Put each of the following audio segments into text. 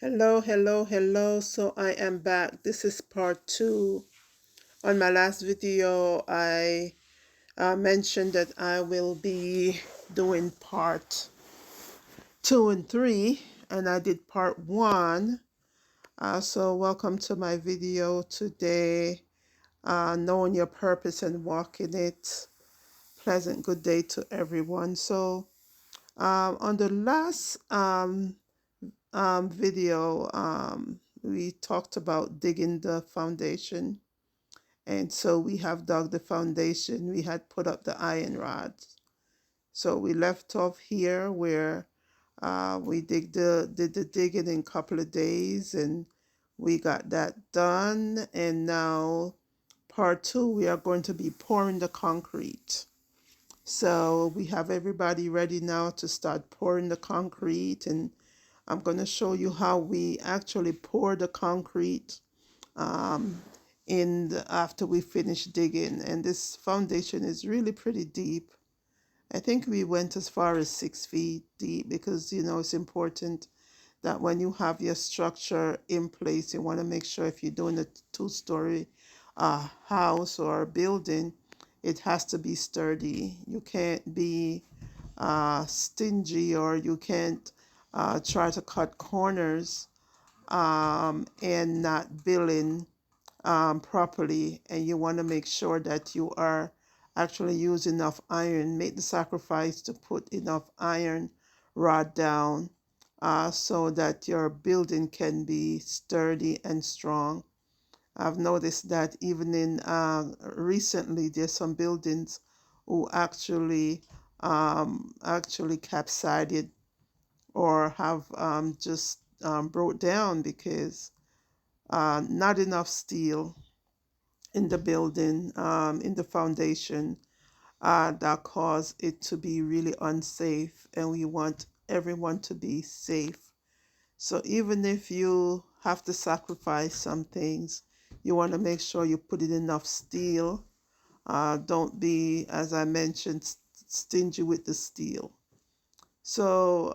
Hello, hello, hello. So I am back. This is part two. On my last video, I mentioned that I will be doing part two and three, and I did part one. So welcome to my video today, knowing your purpose and walking it. Pleasant good day to everyone. So on the last video, we talked about digging the foundation. And so we have dug the foundation. We had put up the iron rods. So we left off here where we did the digging in a couple of days, and we got that done. And now part two, we are going to be pouring the concrete. So we have everybody ready now to start pouring the concrete, and I'm going to show you how we actually pour the concrete um, after we finish digging. And this foundation is really pretty deep. I think we went as far as 6 feet deep because, it's important that when you have your structure in place, you want to make sure if you're doing a two-story house or building, it has to be sturdy. You can't be stingy, or you can't try to cut corners and not building properly. And you want to make sure that you are actually using enough iron. Make the sacrifice to put enough iron rod down so that your building can be sturdy and strong. I've noticed that even in recently, there's some buildings who actually capsized or have just broke down because not enough steel in the building, in the foundation, that caused it to be really unsafe. And we want everyone to be safe. So even if you have to sacrifice some things, you want to make sure you put in enough steel. Don't be, as I mentioned, stingy with the steel. So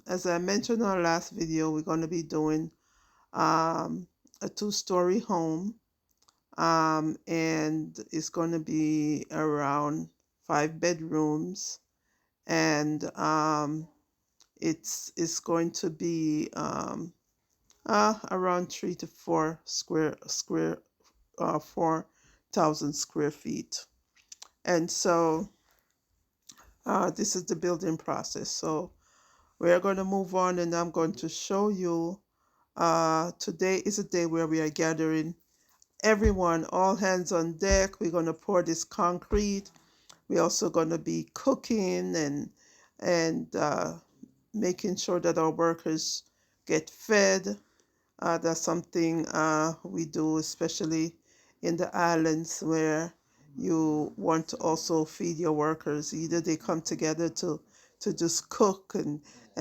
as I mentioned in our last video, we're going to be doing a two-story home, and it's going to be around 5 bedrooms, and it's going to be around 4,000 square feet. And so this is the building process. So we are going to move on, and I'm going to show you. Today is a day where we are gathering everyone, all hands on deck. We're going to pour this concrete. We're also going to be cooking and making sure that our workers get fed. That's something we do, especially in the islands where you want to also feed your workers. Either they come together to just cook and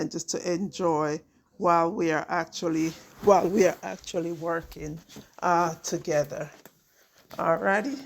just to enjoy while we are actually working together. Alrighty.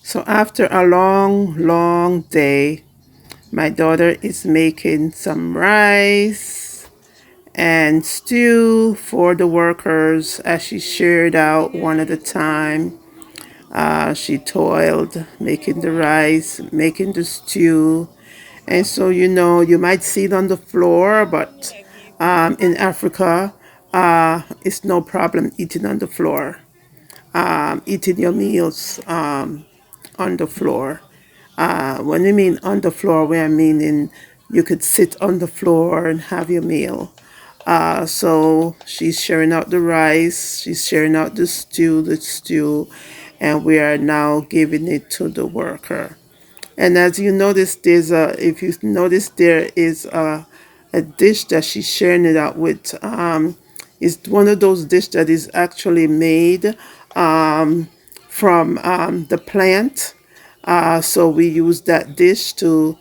So after a long, long day, my daughter is making some rice and stew for the workers as she shared out one at a time. She toiled making the rice, making the stew. And so, you might see it on the floor, but in Africa, it's no problem eating on the floor, eating your meals on the floor. When I mean on the floor, we are meaning you could sit on the floor and have your meal. So she's sharing out the rice, she's sharing out the stew, and we are now giving it to the worker. And as you notice, if you notice, there is a dish that she's sharing it out with. It's one of those dishes that is actually made from the plant. So we use that dish to,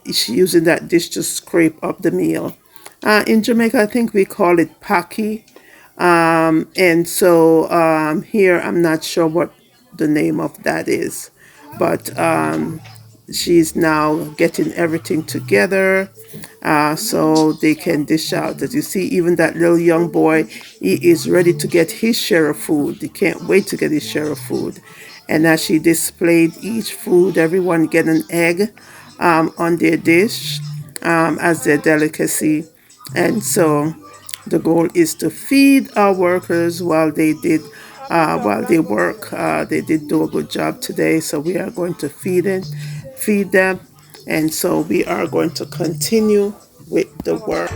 she's using that dish to scrape up the meal. In Jamaica, I think we call it paki. And so here, I'm not sure what the name of that is, but she's now getting everything together so they can dish out. As you see, even that little young boy, he is ready to get his share of food. He can't wait to get his share of food. And as she displayed each food, everyone get an egg on their dish as their delicacy. And so the goal is to feed our workers while they work. They did do a good job today, so we are going to feed them, and so we are going to continue with the work.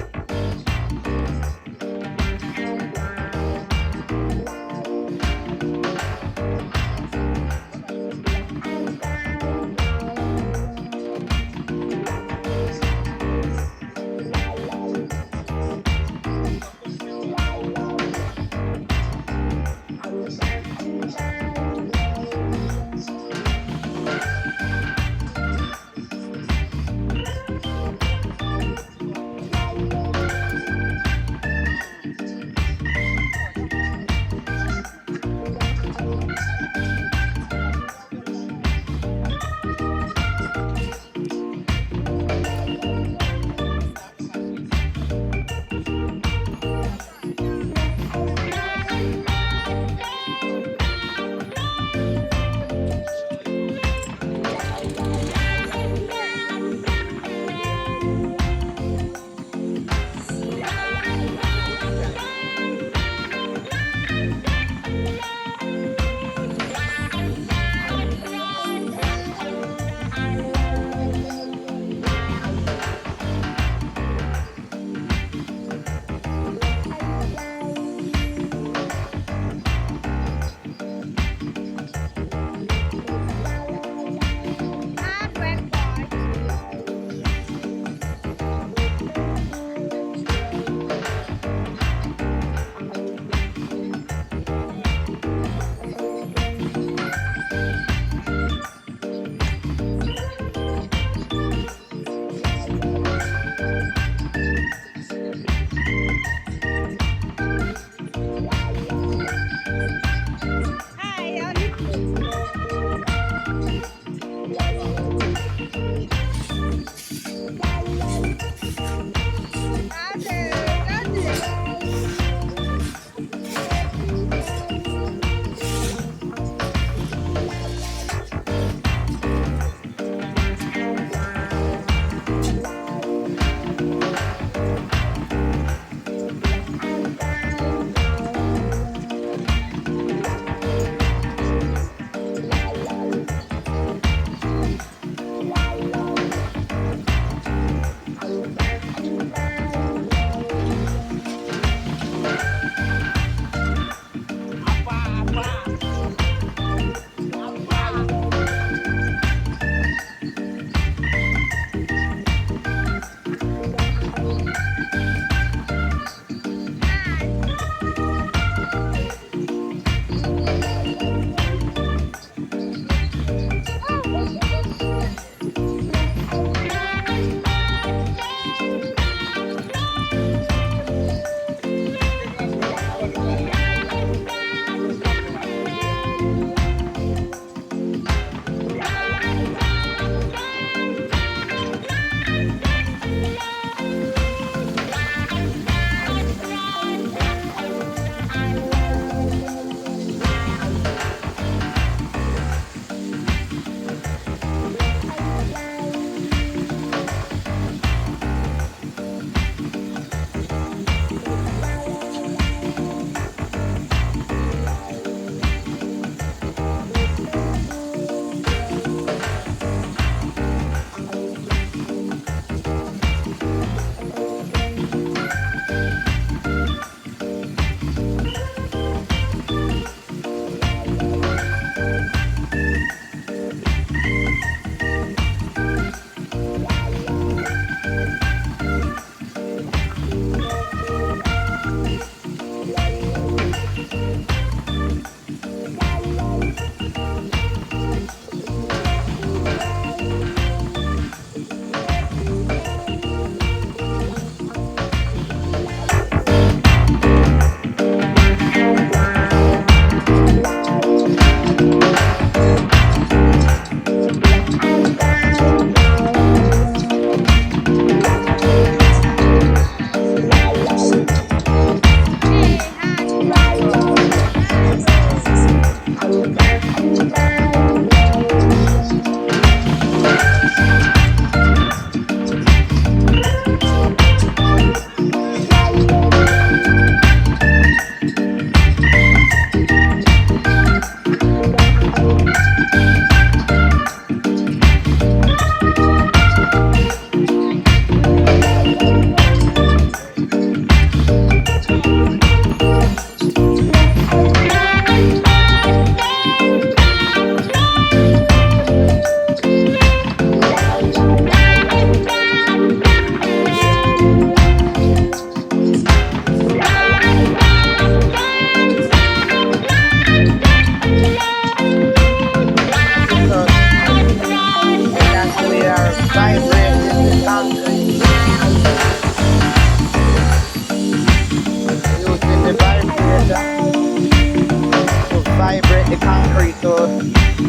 vibrate the concrete to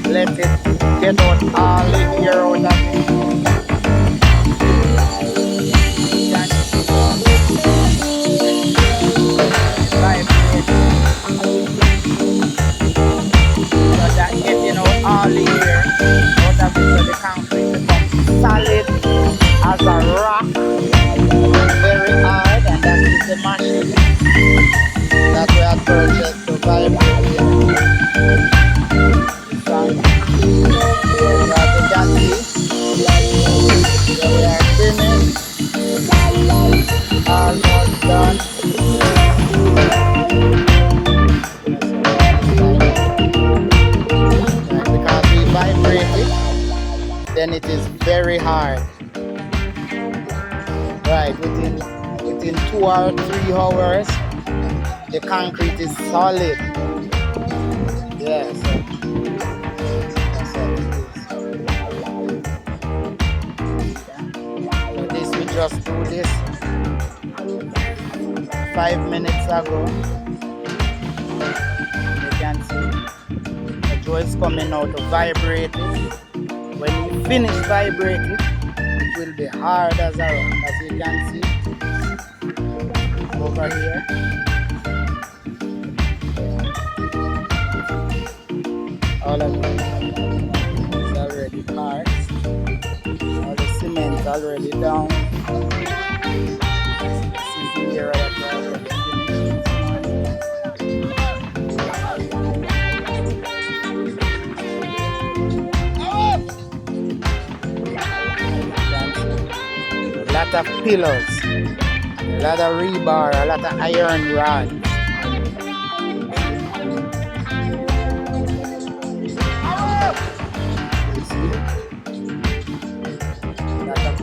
let it get out all the air out of it. Vibrate so that getting out all the air out of it so the concrete becomes solid as a rock and very hard, and that is the machine that we have purchased to vibrate it. As you can see, so we are finished, almost done. Because we vibrate it, then it is very hard. Right, within 2 or 3 hours, the concrete is solid. Yes. So this we just do this 5 minutes ago. You can see the joy is coming out to vibrate it. When you finish vibrating, it will be hard as a rock, as you can see over here. All of it is already hard. All the cement already down. This is the area that we already finished this morning. A lot of pillars, a lot of rebar, a lot of iron rods.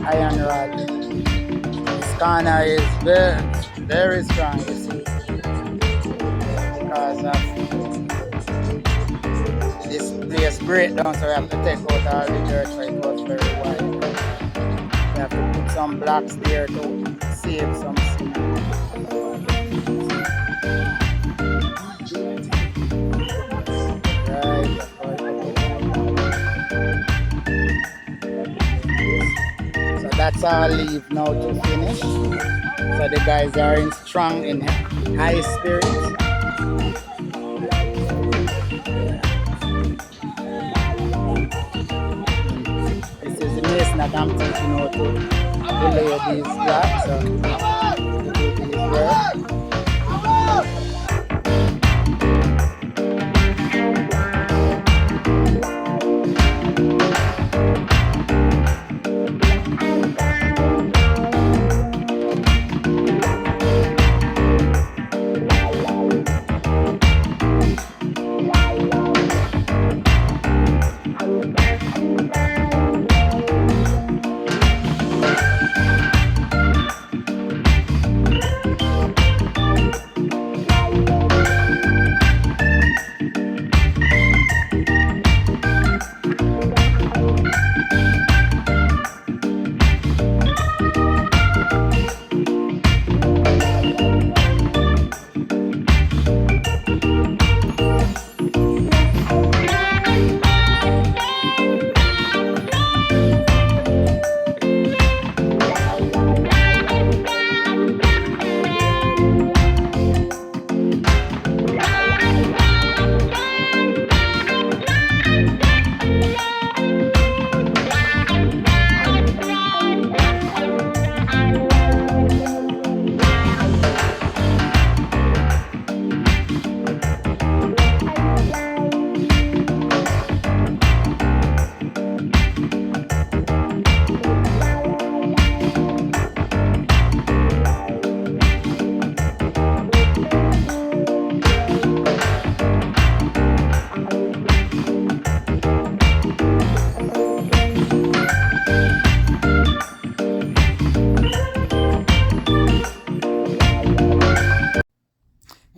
Iron rod. This corner is very strong, you see, because of this place breakdown, so we have to take out all the dirt, so it was very wide. We have to put some blocks there to save some cement. Right. That's our leave now to finish. So the guys are in high spirits. This is the mason that I'm teaching how to lay these blocks. So to do these work.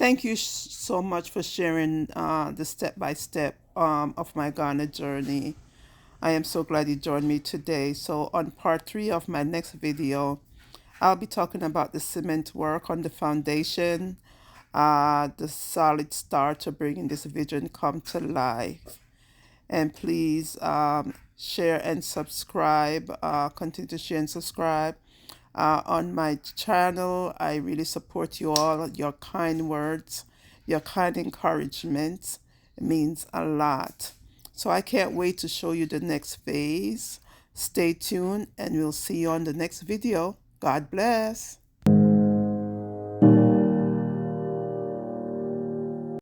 Thank you so much for sharing the step by step of my Ghana journey. I am so glad you joined me today. So, on part three of my next video, I'll be talking about the cement work on the foundation, the solid start to bringing this vision come to life. And please share and subscribe, continue to share and subscribe on my channel. I really support you all. Your kind words, your kind encouragement means a lot. So I can't wait to show you the next phase. Stay tuned and we'll see you on the next video. God bless.